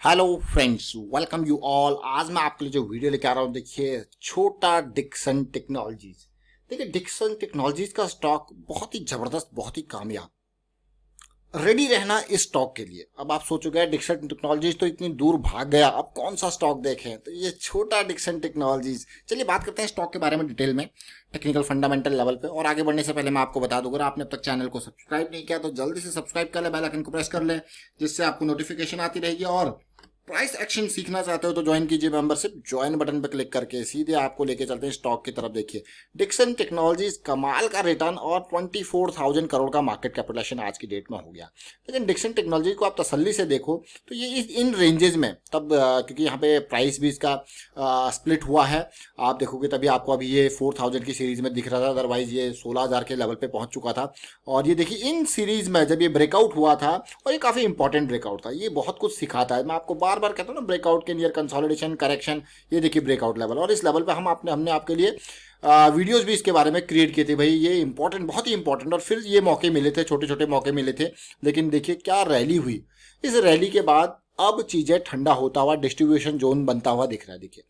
Hello friends, welcome you all. आज मैं आपके लिए जो वीडियो लेके आ रहा हूँ, देखिए छोटा डिक्सन टेक्नोलॉजीज। देखिए डिक्सन टेक्नोलॉजीज का स्टॉक बहुत ही जबरदस्त, बहुत ही कामयाब। रेडी रहना इस स्टॉक के लिए। अब आप सोचोगे डिक्सन टेक्नोलॉजीज तो इतनी दूर भाग गया, अब कौन सा स्टॉक देखें? तो ये छोटा डिक्सन टेक्नोलॉजीज। चलिए बात करते हैं स्टॉक के बारे में डिटेल में, टेक्निकल फंडामेंटल लेवल पे। और आगे बढ़ने से पहले मैं आपको बता दूं, अगर आपने अब तक चैनल को सब्सक्राइब नहीं किया तो जल्दी से सब्सक्राइब कर ले, बेल आइकन को प्रेस कर ले, जिससे आपको नोटिफिकेशन आती रहेगी। और प्राइस एक्शन सीखना चाहते हो तो ज्वाइन कीजिए मेंबरशिप। ज्वाइन बटन पर क्लिक करके सीधे आपको लेके चलते हैं स्टॉक की तरफ। देखिए डिक्सन टेक्नोलॉजीज कमाल का रिटर्न और 24,000 करोड़ का मार्केट कैपिटलाइजेशन आज की डेट में हो गया। लेकिन डिक्सन टेक्नोलॉजी को आप तसल्ली से देखो तो ये इन रेंजेस में तब क्योंकि यहाँ पे प्राइस भी इसका स्प्लिट हुआ है। आप देखोगे तभी आपको अभी ये 4,000 की सीरीज में दिख रहा था, अदरवाइज ये 16,000 के लेवल पे पहुंच चुका था। और ये देखिए इन सीरीज में जब ये ब्रेकआउट हुआ था, और ये काफी इंपॉर्टेंट ब्रेकआउट था, ये बहुत कुछ सिखाता है। मैं आपको बार बार कहता हूँ ना, ब्रेकआउट के नियर कंसोलिडेशन करेक्शन। ये देखिए ब्रेकआउट लेवल, और इस लेवल पे हमने आपके लिए वीडियोस भी इसके बारे में क्रिएट किए थे। भाई ये इंपॉर्टेंट, बहुत ही इंपॉर्टेंट। और फिर ये मौके मिले थे, छोटे छोटे मौके मिले थे। लेकिन देखिए क्या रैली हुई। इस रैली के बाद अब चीजें ठंडा होता हुआ डिस्ट्रीब्यूशन जोन बनता हुआ दिख रहा है। देखिए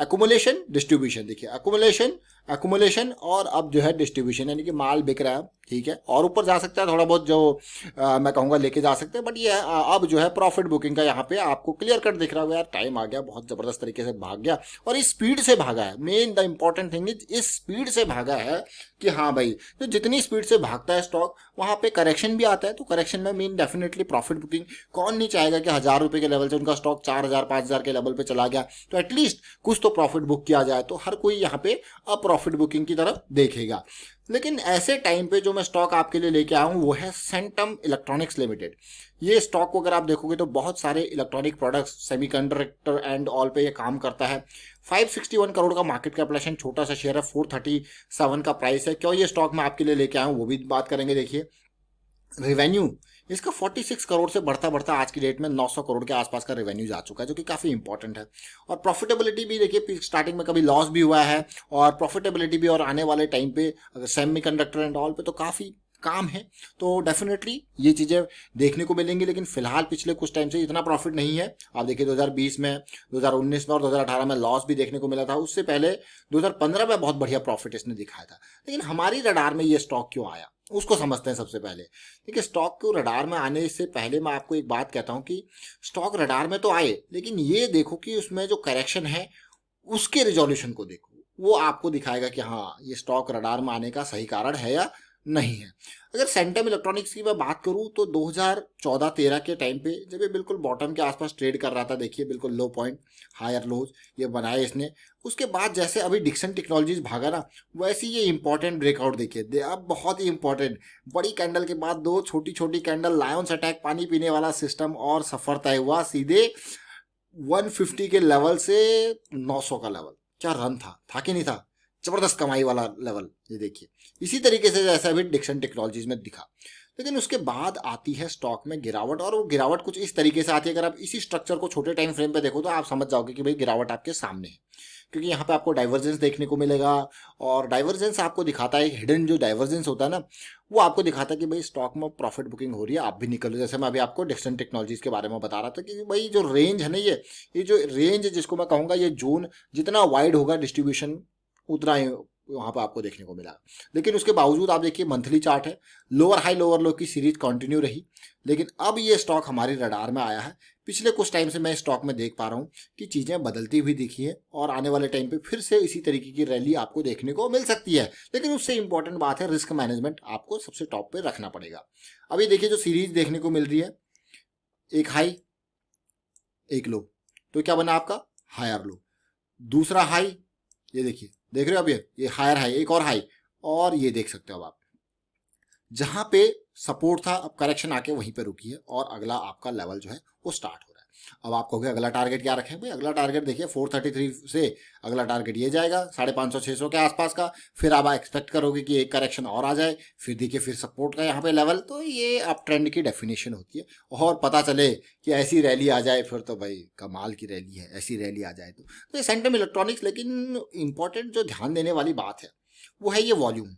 एकुमुलेशन डिस्ट्रीब्यूशन, देखिए एकुमुलेशन एकुमुलेशन और अब जो है डिस्ट्रीब्यूशन, यानी कि माल बिक रहा है, ठीक है। और ऊपर जा सकता है थोड़ा बहुत, जो मैं कहूँगा लेके जा सकते हैं। बट ये अब जो है प्रॉफिट बुकिंग का यहाँ पे आपको क्लियर कट दिख रहा होगा। यार टाइम आ गया, बहुत जबरदस्त तरीके से भाग गया, और इस स्पीड से भागा है। Main the important thing is इस स्पीड से भागा है कि हाँ भाई, तो जितनी स्पीड से भागता है स्टॉक, वहां पे करेक्शन भी आता है। तो करेक्शन में मीन डेफिनेटली प्रॉफिट बुकिंग। कौन नहीं चाहेगा कि 1,000 रुपए के लेवल से उनका स्टॉक 4,000 5,000 के लेवल पे चला गया, तो एटलीस्ट कुछ तो प्रॉफिट बुक किया जाए। तो हर कोई यहाँ पे अब प्रॉफिट बुकिंग की तरफ देखेगा। लेकिन ऐसे टाइम पे जो मैं स्टॉक आपके लिए लेके आया हूं वो है सेंटम इलेक्ट्रॉनिक्स लिमिटेड। ये स्टॉक को अगर आप देखोगे तो बहुत सारे electronic products, semiconductor and all पे ये काम करता है। 561 करोड़ का मार्केट कैपिटलाइजेशन, छोटा सा शेयर है, 437 का प्राइस है। क्यों ये स्टॉक मैं आपके लिए लेके आया हूं वो भी बात करेंगे। देखिए रेवेन्यू इसका 46 करोड़ से बढ़ता बढ़ता आज की डेट में 900 करोड़ के आसपास का रेवेन्यू जा चुका है, जो कि काफी इंपॉर्टेंट है। और प्रॉफिटेबिलिटी भी देखिए, स्टार्टिंग में कभी लॉस भी हुआ है, और प्रॉफिटेबिलिटी भी, और आने वाले टाइम पे अगर सेमीकंडक्टर एंड ऑल पे तो काफी काम है। तो डेफिनेटली ये चीजें देखने को मिलेंगी। लेकिन फिलहाल पिछले कुछ टाइम से इतना प्रॉफिट नहीं है। आप देखिए 2020 में, 2019 में और 2018 में लॉस भी देखने को मिला था। उससे पहले 2015 में बहुत बढ़िया प्रॉफिट इसने दिखाया था। लेकिन हमारी रडार में ये स्टॉक क्यों आया, उसको समझते हैं सबसे पहले। देखिए स्टॉक को रडार में आने से पहले मैं आपको एक बात कहता हूं कि स्टॉक रडार में तो आए, लेकिन ये देखो कि उसमें जो करेक्शन है उसके रिजोल्यूशन को देखो। वो आपको दिखाएगा कि हाँ ये स्टॉक रडार में आने का सही कारण है या नहीं है। अगर सेंटम इलेक्ट्रॉनिक्स की मैं बात करूं तो 2014-13 के टाइम पे जब ये बिल्कुल बॉटम के आसपास ट्रेड कर रहा था, देखिए बिल्कुल लो पॉइंट, हायर लोज ये बनाए इसने। उसके बाद जैसे अभी डिक्सन टेक्नोलॉजीज भागा ना, वैसे ये इंपॉर्टेंट ब्रेकआउट देखिए अब बहुत ही इंपॉर्टेंट। बड़ी कैंडल के बाद दो छोटी छोटी कैंडल, लायंस अटैक, पानी पीने वाला सिस्टम, और सफर तय हुआ सीधे 150 के लेवल से 900 का लेवल। क्या रन था कि नहीं था? जबरदस्त कमाई वाला लेवल। ये देखिए इसी तरीके से जैसा अभी डिक्सन टेक्नोलॉजीज में दिखा। लेकिन उसके बाद आती है स्टॉक में गिरावट, और वो गिरावट कुछ इस तरीके से आती है। अगर आप इसी स्ट्रक्चर को छोटे टाइम फ्रेम पे देखो तो आप समझ जाओगे कि भाई गिरावट आपके सामने है। क्योंकि यहाँ पे आपको डाइवर्जेंस देखने को मिलेगा, और डाइवर्जेंस आपको दिखाता है, हिडन जो डाइवर्जेंस होता है ना, वो आपको दिखाता है कि भाई स्टॉक में प्रॉफिट बुकिंग हो रही है, आप भी निकलो। जैसे मैं अभी आपको डिक्सन टेक्नोलॉजीज के बारे में बता रहा था कि भाई जो रेंज है ना, ये जो रेंज जिसको मैं कहूँगा, ये जोन जितना वाइड होगा डिस्ट्रीब्यूशन उतना ही वहां पर आपको देखने को मिला। लेकिन उसके बावजूद आप देखिए मंथली चार्ट है, लोअर हाई लोअर लो की सीरीज कंटिन्यू रही। लेकिन अब ये स्टॉक हमारी रडार में आया है। पिछले कुछ टाइम से मैं स्टॉक में देख पा रहा हूं कि चीजें बदलती हुई दिखी है, और आने वाले टाइम पे फिर से इसी तरीके की रैली आपको देखने को मिल सकती है। लेकिन उससे इंपॉर्टेंट बात है रिस्क मैनेजमेंट आपको सबसे टॉप पे रखना पड़ेगा। अभी देखिए जो सीरीज देखने को मिल रही है, एक हाई एक लो, तो क्या बना आपका हायर लो, दूसरा हाई, ये देखिए देख रहे हो अब ये हायर हाई, एक और हाई, और ये देख सकते हो अब आप जहां पे सपोर्ट था, अब करेक्शन आके वहीं पे रुकी है, और अगला आपका लेवल जो है वो स्टार्ट हो रहा है। अब आप कहोगे अगला टारगेट क्या रखें? भाई अगला टारगेट देखिए 433 से अगला टारगेट ये जाएगा 550-600 के आसपास का। फिर आप एक्सपेक्ट करोगे कि एक करेक्शन और आ जाए, फिर देखिए फिर सपोर्ट का यहाँ पे लेवल। तो ये अप ट्रेंड की डेफिनेशन होती है। और पता चले कि ऐसी रैली आ जाए, फिर तो भाई कमाल की रैली है, ऐसी रैली आ जाए तो ये सेंटम इलेक्ट्रॉनिक्स। लेकिन इंपॉर्टेंट जो ध्यान देने वाली बात है वो है ये वॉल्यूम।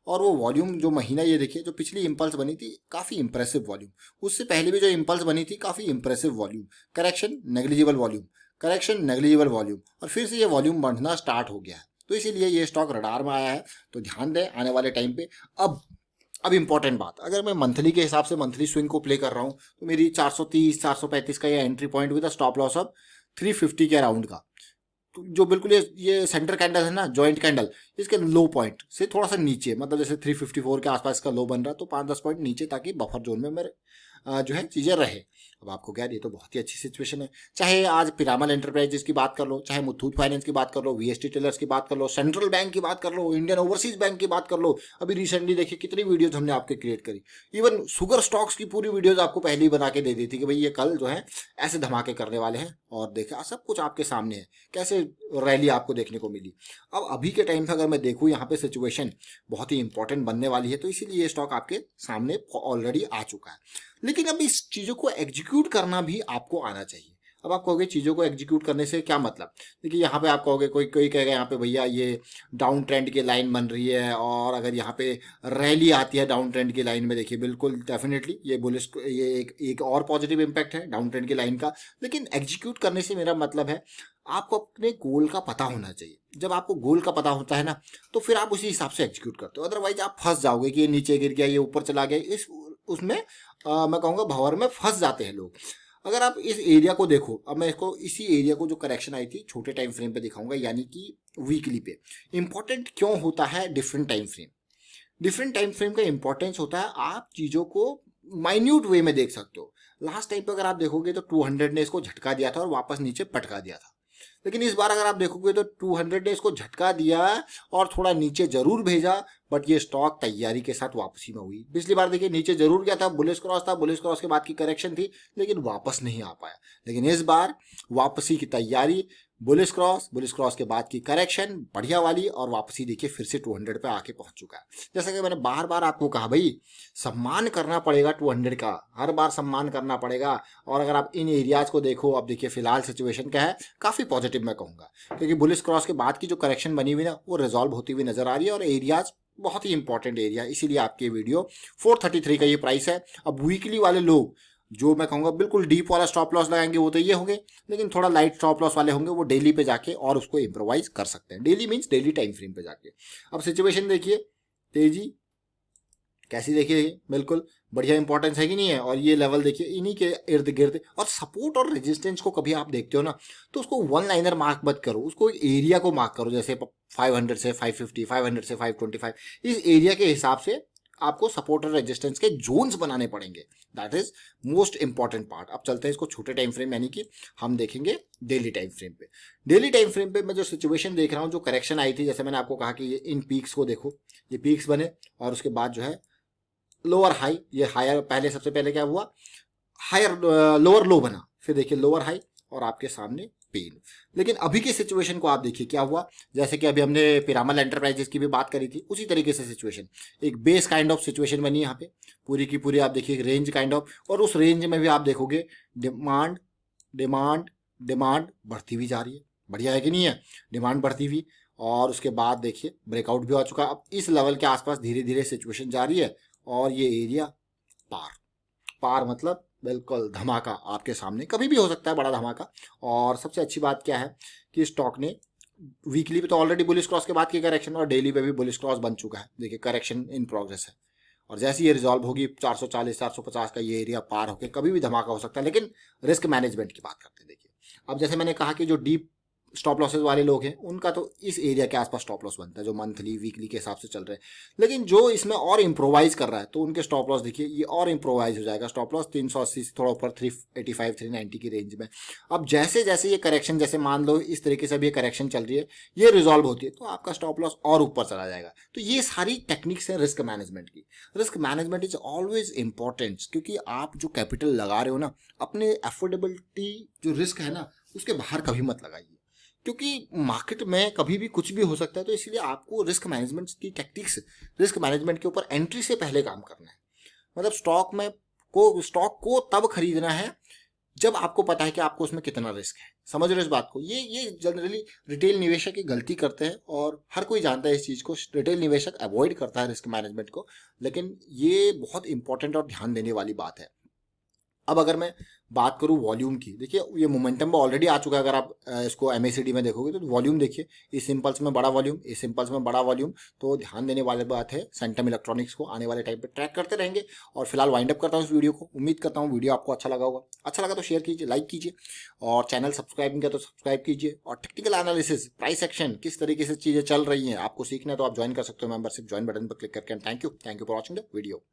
और वो वॉल्यूम जो महीना ये देखिए, जो पिछली इम्पल्स बनी थी काफ़ी इंप्रेसिव वॉल्यूम, उससे पहले भी जो इम्पल्स बनी थी काफ़ी impressive volume, correction negligible volume, correction negligible volume, और फिर से ये वॉल्यूम बढ़ना स्टार्ट हो गया है। तो इसीलिए ये स्टॉक रडार में आया है। तो ध्यान दें आने वाले टाइम पे। अब इंपॉर्टेंट बात, अगर मैं मंथली के हिसाब से मंथली स्विंग को प्ले कर रहा हूँ तो मेरी 430 435 का ये entry point with stop loss of 350 के अराउंड का, तो जो बिल्कुल ये सेंटर कैंडल है ना, जॉइंट कैंडल, इसके लो पॉइंट से थोड़ा सा नीचे, मतलब जैसे 354 के आसपास का लो बन रहा है तो 5-10 पॉइंट नीचे, ताकि बफर जोन में मेरे जो है चीज़ें रहे। अब आपको क्या, ये तो बहुत ही अच्छी सिचुएशन है। चाहे आज पिरामल एंटरप्राइजेस की बात कर लो, चाहे मुथूट फाइनेंस की बात कर लो, वीएसटी टेलर्स की बात कर लो, सेंट्रल बैंक की बात कर लो, इंडियन ओवरसीज बैंक की बात कर लो। अभी रिसेंटली देखिए कितनी वीडियोज हमने आपके क्रिएट करी। इवन शुगर स्टॉक्स की पूरी वीडियोज आपको पहले ही बना के दे दी थी कि भाई ये कल जो है ऐसे धमाके करने वाले हैं, और देखा सब कुछ आपके सामने है, कैसे रैली आपको देखने को मिली। अब अभी के टाइम पे अगर मैं देखूँ यहाँ पे सिचुएशन बहुत ही इंपॉर्टेंट बनने वाली है, तो इसीलिए ये स्टॉक आपके सामने ऑलरेडी आ चुका है। लेकिन अब इस चीज़ों को एग्जीक्यूट करना भी आपको आना चाहिए। अब आप कहोगे चीज़ों को एग्जीक्यूट करने से क्या मतलब, देखिए यहाँ पे आप कहोगे, कोई कोई कहेगा यहाँ पे भैया ये डाउन ट्रेंड की लाइन बन रही है, और अगर यहाँ पे रैली आती है डाउन ट्रेंड की लाइन में, देखिए बिल्कुल डेफिनेटली ये बुलिश, ये एक और पॉजिटिव इम्पैक्ट है डाउन ट्रेंड की लाइन का। लेकिन एग्जीक्यूट करने से मेरा मतलब है आपको अपने गोल का पता होना चाहिए। जब आपको गोल का पता होता है ना, तो फिर आप उसी हिसाब से एग्जीक्यूट करते हो। अदरवाइज आप फंस जाओगे कि ये नीचे गिर गया, ये ऊपर चला गया, इस उसमें मैं कहूँगा भंवर में फंस जाते हैं लोग। अगर आप इस एरिया को देखो, अब मैं इसको इसी एरिया को जो करेक्शन आई थी छोटे टाइम फ्रेम पे दिखाऊंगा, यानी कि वीकली पे। इंपॉर्टेंट क्यों होता है different time frame? Different time frame का इंपॉर्टेंस होता है, आप चीज़ों को माइन्यूट वे में देख सकते हो। लास्ट टाइम पे अगर आप देखोगे तो 200 ने इसको झटका दिया था और वापस नीचे पटका दिया था। लेकिन इस बार अगर आप देखोगे तो 200 ने इसको झटका दिया और थोड़ा नीचे जरूर भेजा, बट ये स्टॉक तैयारी के साथ वापसी में हुई। पिछली बार देखिए नीचे जरूर गया था, बुलिश क्रॉस था, बुलिश क्रॉस के बाद की करेक्शन थी, लेकिन वापस नहीं आ पाया। लेकिन इस बार वापसी की तैयारी, बुलिश क्रॉस के बाद की करेक्शन बढ़िया वाली, और वापसी देखिए फिर से 200 पे आके पहुंच चुका है। जैसा कि मैंने बार बार आपको कहा, भाई सम्मान करना पड़ेगा 200 का, हर बार सम्मान करना पड़ेगा। और अगर आप इन एरियाज को देखो, अब देखिए फिलहाल सिचुएशन क्या है, काफी पॉजिटिव मैं कहूंगा, क्योंकि बुलिश क्रॉस के बाद की जो करेक्शन बनी हुई ना, वो रिजॉल्व होती हुई नजर आ रही है, और एरियाज बहुत ही इंपॉर्टेंट एरिया, इसीलिए आपकी वीडियो 433 का ये प्राइस है। अब वीकली वाले लोग जो मैं कहूँगा बिल्कुल डीप वाला स्टॉप लॉस लगाएंगे वो तो ये होंगे, लेकिन थोड़ा लाइट स्टॉप लॉस वाले होंगे वो डेली पे जाके और उसको इम्प्रोवाइज कर सकते हैं। Daily means daily time frame पे जाके। अब सिचुएशन देखिए, तेजी कैसी देखिए, बिल्कुल बढ़िया इंपॉर्टेंस है कि नहीं है। और ये लेवल देखिए इन्हीं के इर्द गिर्द, और सपोर्ट और रेजिस्टेंस को कभी आप देखते हो ना, तो उसको वन लाइनर मार्क मत करो, उसको एरिया को मार्क करो। जैसे 500 से 550, 500 से 525, इस एरिया के हिसाब से आपको सपोर्ट और रेजिस्टेंस के जोन्स बनाने पड़ेंगे। That is most important part. अब चलते हैं इसको छोटे टाइम फ्रेम, यानी कि हम देखेंगे डेली टाइम फ्रेम पे। डेली टाइम फ्रेम पे मैं जो सिचुएशन देख रहा हूँ, जो करेक्शन आई थी, जैसे मैंने आपको कहा कि ये इन पीक्स को देखो, ये पीक्स बने और उसके बाद जो है लोअर हाई, ये हायर, पहले सबसे पहले क्या हुआ, हायर लोअर लो बना, फिर देखिए लोअर हाई और आपके सामने पेन। लेकिन अभी की सिचुएशन को आप देखिए क्या हुआ, जैसे कि अभी हमने पिरामल एंटरप्राइजेस की भी बात करी थी, उसी तरीके से सिचुएशन, एक बेस काइंड ऑफ सिचुएशन बनी है यहाँ पे, पूरी की पूरी आप देखिए रेंज काइंड ऑफ, और उस रेंज में भी आप देखोगे डिमांड डिमांड डिमांड बढ़ती हुई जा रही है। बढ़िया है कि नहीं है, डिमांड बढ़ती हुई, और उसके बाद देखिए ब्रेकआउट भी हो चुका। अब इस लेवल के आसपास धीरे धीरे सिचुएशन जा रही है, और ये एरिया पार, पार मतलब बिल्कुल धमाका आपके सामने कभी भी हो सकता है, बड़ा धमाका। और सबसे अच्छी बात क्या है कि स्टॉक ने वीकली पे तो ऑलरेडी बुलिश क्रॉस के बाद की करेक्शन, और डेली पे भी बुलिश क्रॉस बन चुका है। देखिए करेक्शन इन प्रोग्रेस है, और जैसे ये रिजॉल्व होगी 440 450 का ये एरिया पार होकर कभी भी धमाका हो सकता है। लेकिन रिस्क मैनेजमेंट की बात करते हैं। देखिए अब जैसे मैंने कहा कि जो डीप स्टॉप लॉसेस वाले लोग हैं उनका तो इस एरिया के आसपास स्टॉप लॉस बनता है, जो मंथली वीकली के हिसाब से चल रहे हैं। लेकिन जो इसमें और इम्प्रोवाइज कर रहा है, तो उनके स्टॉप लॉस देखिए ये और इम्प्रोवाइज हो जाएगा। स्टॉप लॉस 380 से थोड़ा ऊपर 385 390 की रेंज में। अब जैसे जैसे ये करेक्शन, जैसे मान लो इस तरीके से भी ये करेक्शन चल रही है, ये रिजॉल्व होती है, तो आपका स्टॉप लॉस और ऊपर चला जाएगा। तो ये सारी टेक्निक्स हैं रिस्क मैनेजमेंट की। Risk management is always important, क्योंकि आप जो कैपिटल लगा रहे हो ना, अपने एफोर्डेबिलिटी जो रिस्क है ना, उसके बाहर कभी मत लगाइए, क्योंकि मार्केट में कभी भी कुछ भी हो सकता है। तो इसलिए आपको रिस्क मैनेजमेंट की टेक्टिक्स, रिस्क मैनेजमेंट के ऊपर एंट्री से पहले काम करना है। मतलब स्टॉक को तब खरीदना है जब आपको पता है कि आपको उसमें कितना रिस्क है। समझ रहे हो इस बात को? ये जनरली रिटेल निवेशक की गलती करते हैं और हर कोई जानता है इस चीज़ को। रिटेल निवेशक अवॉइड करता है रिस्क मैनेजमेंट को, लेकिन ये बहुत इंपॉर्टेंट और ध्यान देने वाली बात है। अब अगर मैं बात करूं वॉल्यूम की, देखिए ये मोमेंटम में ऑलरेडी आ चुका है। अगर आप इसको एमएसीडी में देखोगे तो वॉल्यूम देखिए, इस सिंपल्स में बड़ा वॉल्यूम, इस सिंपल्स में बड़ा वॉल्यूम। तो ध्यान देने वाली बात है, सेंटम इलेक्ट्रॉनिक्स को आने वाले टाइम पे ट्रैक करते रहेंगे। और फिलहाल वाइंड अप करता हूँ इस वीडियो को। उम्मीद करता हूँ वीडियो आपको अच्छा लगा होगा। अच्छा लगा तो शेयर कीजिए, लाइक कीजिए, और चैनल सब्सक्राइब नहीं किया तो सब्सक्राइब कीजिए। और टेक्निकल एनालिसिस, प्राइस एक्शन, किस तरीके से चीज़ें चल रही हैं आपको सीखना है तो आप ज्वाइन कर सकते हो मेंबरशिप ज्वाइन बटन पर क्लिक करके। Thank you for watching the video.